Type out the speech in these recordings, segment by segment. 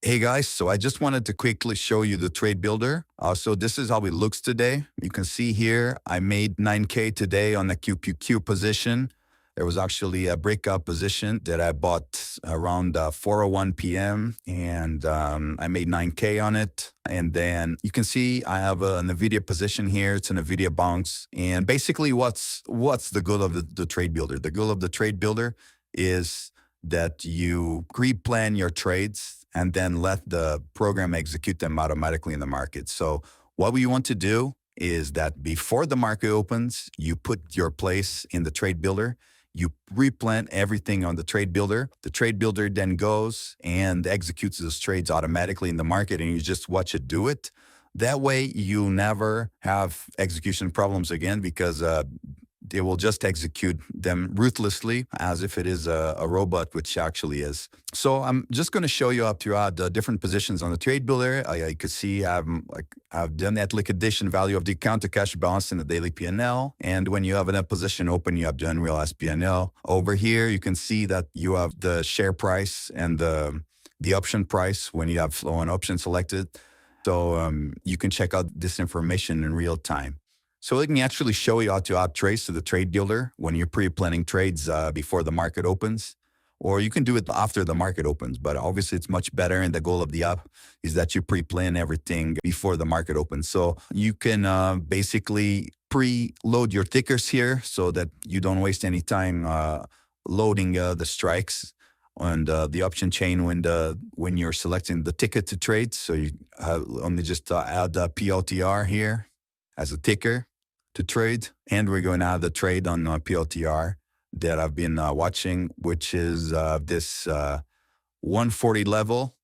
Hey guys, so I just wanted to quickly show you the trade builder. So this is how it looks today. You can see here, I made 9K today on the QQQ position. There was actually a breakout position that I bought around 4:01 p.m. and I made 9K on it. And then you can see I have a NVIDIA position here. It's an NVIDIA bounce. And basically what's the goal of the trade builder? The goal of the trade builder is that you pre-plan your trades and then let the program execute them automatically in the market. So what we want to do is that before the market opens, you put your place in the trade builder. You pre-plan everything on the trade builder. The trade builder then goes and executes those trades automatically in the market, and you just watch it do it. That way, you never have execution problems again because they will just execute them ruthlessly as if it is a robot, which actually is. So I'm just going to show you up throughout the different positions on the trade builder. You could see I've done that liquidation value of the account to cash balance in the daily P&L. And when you have a position open, you have the unrealized P&L. Over here, you can see that you have the share price and the option price when you have flow on option selected. So you can check out this information in real time. So it can actually show you how to add trades to the trade builder when you're pre-planning trades before the market opens, or you can do it after the market opens. But obviously, it's much better. And the goal of the app is that you pre-plan everything before the market opens. So you can basically pre-load your tickers here so that you don't waste any time loading the strikes on the option chain when you're selecting the ticket to trade. So you only just add the PLTR here as a ticker to trade. And we're going to have the trade on PLTR that I've been watching, which is this 140 level.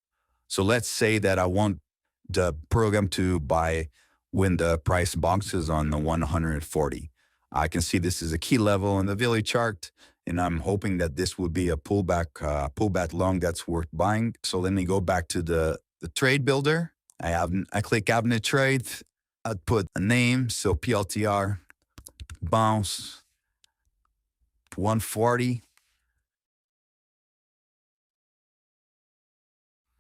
So let's say that I want the program to buy when the price bounces on the 140. I can see this is a key level in the daily chart, and I'm hoping that this would be a pullback long that's worth buying. So let me go back to the trade builder. I click Cabinet Trade. I'd put a name, so PLTR, bounce, 140.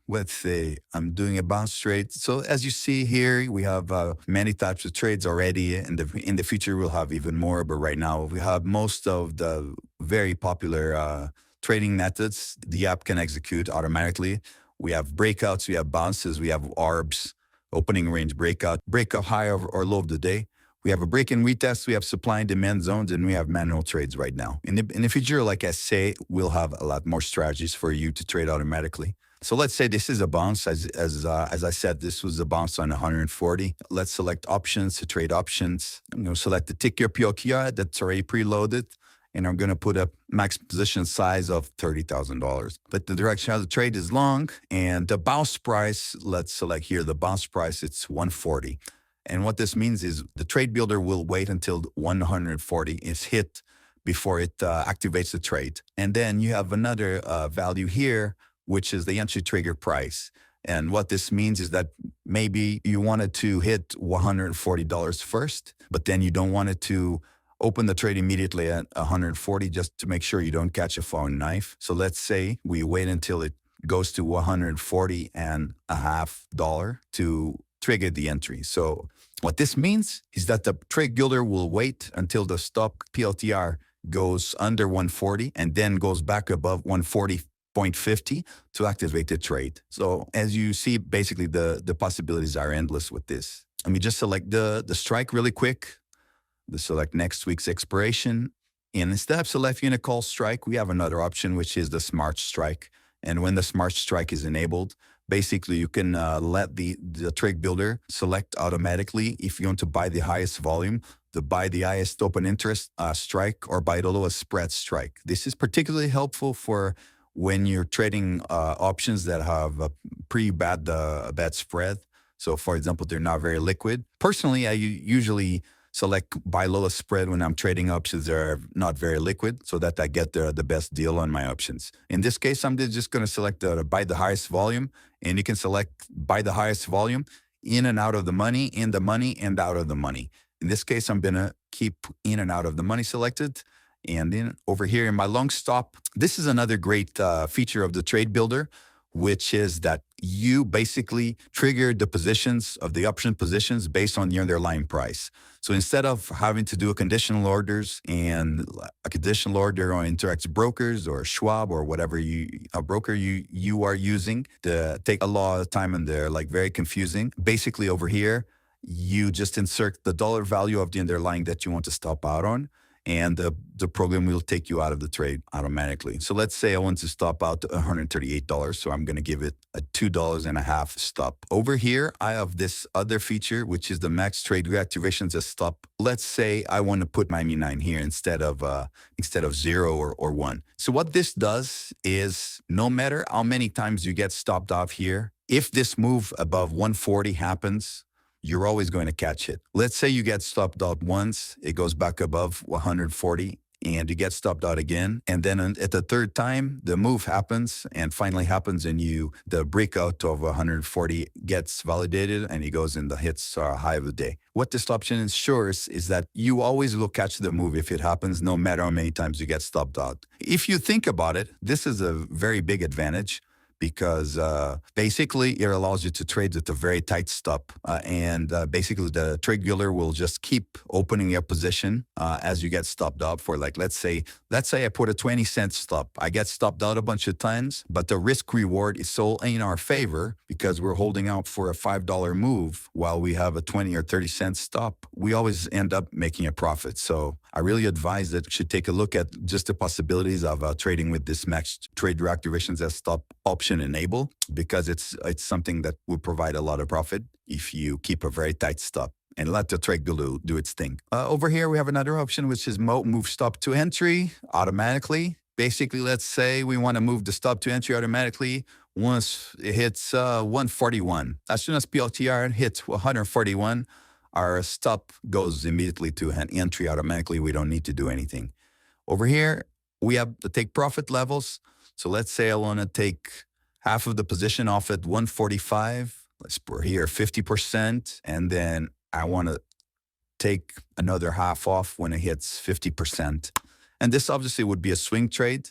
Let's say I'm doing a bounce trade. So as you see here, we have many types of trades already. In the future, we'll have even more. But right now, we have most of the very popular trading methods the app can execute automatically. We have breakouts, we have bounces, we have ARBs, opening range breakout high or low of the day. We have a break and retest, we have supply and demand zones, and we have manual trades right now. In the future, like I say, we'll have a lot more strategies for you to trade automatically. So let's say this is a bounce. As I said, this was a bounce on 140. Let's select options to trade options. I'm going to select the ticker PLTR that's already preloaded. And I'm going to put a max position size of $30,000. But the direction of the trade is long, and the bounce price, let's select here the bounce price, it's 140. And what this means is the trade builder will wait until 140 is hit before it activates the trade. And then you have another value here, which is the entry trigger price. And what this means is that maybe you wanted to hit $140 first, but then you don't want it to open the trade immediately at 140 just to make sure you don't catch a falling knife. So let's say we wait until it goes to $140.50 to trigger the entry. So what this means is that the trade builder will wait until the stop PLTR goes under 140 and then goes back above 140.50 to activate the trade. So as you see, basically the possibilities are endless with this. Let me just select the strike really quick. Select next week's expiration. And instead of selecting a call strike, we have another option, which is the smart strike. And when the smart strike is enabled, basically you can let the trade builder select automatically if you want to buy the highest volume, to buy the highest open interest strike, or buy the lowest spread strike. This is particularly helpful for when you're trading options that have a pretty bad spread. So for example, they're not very liquid. Personally, I usually select buy lowest spread when I'm trading options that are not very liquid so that I get the best deal on my options. In this case, I'm just going to select buy the highest volume, and you can select buy the highest volume in and out of the money, in the money, and out of the money. In this case, I'm going to keep in and out of the money selected. And then over here in my long stop, this is another great feature of the Trade Builder, which is that you basically trigger the positions of the option positions based on the underlying price. So instead of having to do a conditional orders and a conditional order on Interactive Brokers or Schwab or whatever a broker you are using, to take a lot of time and they're like very confusing. Basically over here, you just insert the dollar value of the underlying that you want to stop out on, and the program will take you out of the trade automatically. So let's say I want to stop out to $138. So I'm going to give it a $2.50 stop. Over here, I have this other feature, which is the max trade reactivations as stop. Let's say I want to put Miami 9 here instead of 0 or 1. So what this does is no matter how many times you get stopped off here, if this move above 140 happens, you're always going to catch it. Let's say you get stopped out once, it goes back above 140, and you get stopped out again. And then at the third time, the move happens and finally happens, and the breakout of 140 gets validated, and it goes in the hits high of the day. What this option ensures is that you always will catch the move if it happens, no matter how many times you get stopped out. If you think about it, this is a very big advantage, because basically it allows you to trade with a very tight stop. And basically the TradeBuilder will just keep opening your position as you get stopped out for, like, let's say I put a 20-cent stop. I get stopped out a bunch of times, but the risk reward is so in our favor because we're holding out for a $5 move while we have a 20 or 30-cent stop. We always end up making a profit. So I really advise that you should take a look at just the possibilities of trading with this max trade reactivations as stop option enable, because it's something that will provide a lot of profit if you keep a very tight stop and let the TradeBuilder do its thing. Over here, we have another option, which is move stop to entry automatically. Basically, let's say we want to move the stop to entry automatically once it hits 141. As soon as PLTR hits 141, our stop goes immediately to an entry automatically. We don't need to do anything. Over here, we have the take profit levels. So let's say I want to take half of the position off at 145. Let's put here 50%. And then I want to take another half off when it hits 50%. And this obviously would be a swing trade.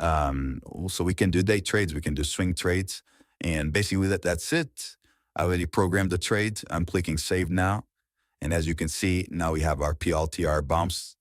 So we can do day trades. We can do swing trades. And basically that's it. I already programmed the trade. I'm clicking save now. And as you can see, now we have our PLTR bumps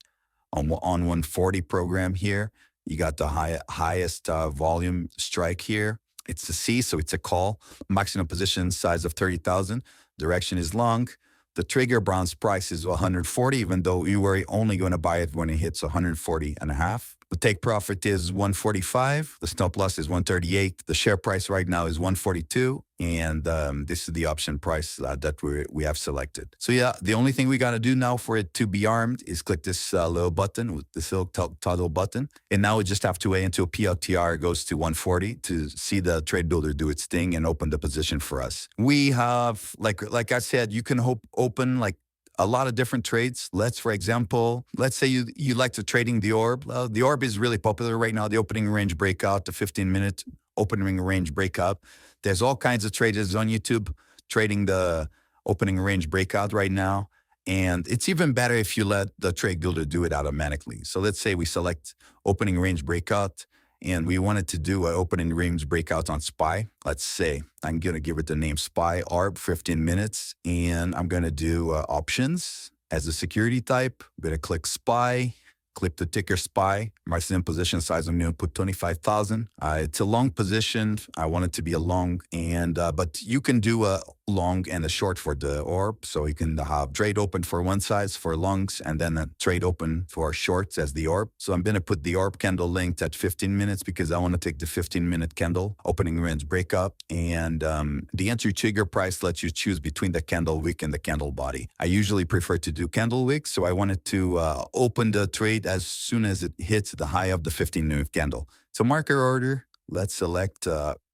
on 140 program here. You got the highest volume strike here. It's a C, so it's a call. Maximum position size of 30,000. Direction is long. The trigger bronze price is 140, even though you were only going to buy it when it hits 140 and a half. The take profit is 145. The stop loss is 138. The share price right now is 142. And this is the option price that we have selected. So yeah, the only thing we got to do now for it to be armed is click this little button, with this little toggle button. And now we just have to wait until PLTR goes to 140 to see the TradeBuilder do its thing and open the position for us. We have, like I said, you can open like a lot of different trades. For example, let's say you like to trading the orb. The orb is really popular right now. The opening range breakout, the 15-minute opening range breakout. There's all kinds of traders on YouTube trading the opening range breakout right now. And it's even better if you let the TradeBuilder do it automatically. So let's say we select opening range breakout and we wanted to do an opening range breakout on SPY. Let's say I'm going to give it the name SPY ARB 15 minutes. And I'm going to do options as a security type. I'm going to click SPY, click the ticker SPY. My sim position size, I'm going to put 25,000. It's a long position. I want it to be a long, and but you can do a long and a short for the orb. So you can have trade open for one size for longs and then a trade open for shorts as the orb. So I'm going to put the orb candle linked at 15 minutes because I want to take the 15-minute candle opening range breakup. And the entry trigger price lets you choose between the candle wick and the candle body. I usually prefer to do candle wick. So I wanted to open the trade as soon as it hits the high of the 15-minute candle. So market order. Let's select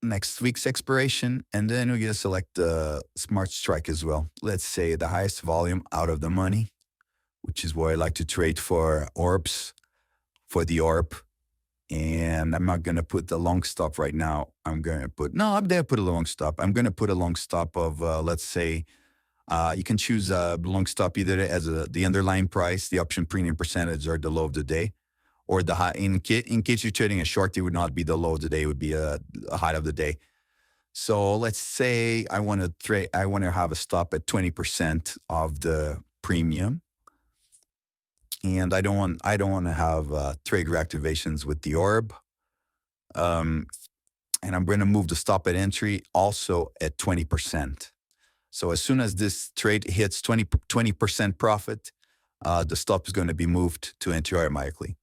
next week's expiration, and then we're going to select the smart strike as well. Let's say the highest volume out of the money, which is where I like to trade for orbs, for the orb. And I'm not going to put the long stop right now. I'm going to put a long stop. I'm going to put a long stop of, let's say, you can choose a long stop either as the underlying price, the option premium percentage, or the low of the day. Or the high, in case you're trading a short, it would not be the low of the day, it would be a high of the day. So let's say I want to trade, I want to have a stop at 20% of the premium. And I don't want to have trade reactivations with the orb. Um, and I'm going to move the stop at entry also at 20%. So as soon as this trade hits 20% profit, the stop is going to be moved to entry automatically.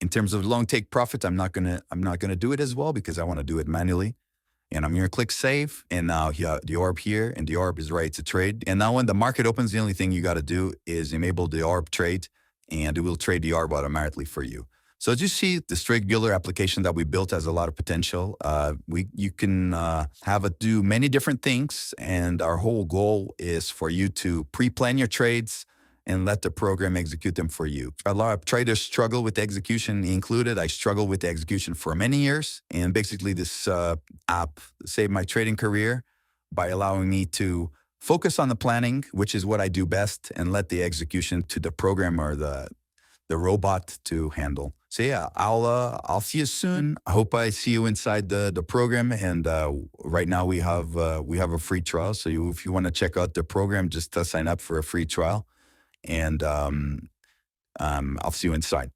In terms of long take profit, I'm not gonna do it as well because I want to do it manually. And I'm going to click save. And now the orb here, and the orb is ready to trade. And now when the market opens, the only thing you got to do is enable the orb trade, and it will trade the orb automatically for you. So as you see, the TradeBuilder application that we built has a lot of potential. You can have it do many different things, and our whole goal is for you to pre-plan your trades and let the program execute them for you. A lot of traders struggle with execution, included. I struggled with the execution for many years, and basically this app saved my trading career by allowing me to focus on the planning, which is what I do best, and let the execution to the program or the robot to handle. So yeah, I'll see you soon. I hope I see you inside the program. And right now we have a free trial. So if you want to check out the program, just sign up for a free trial. And I'll see you inside.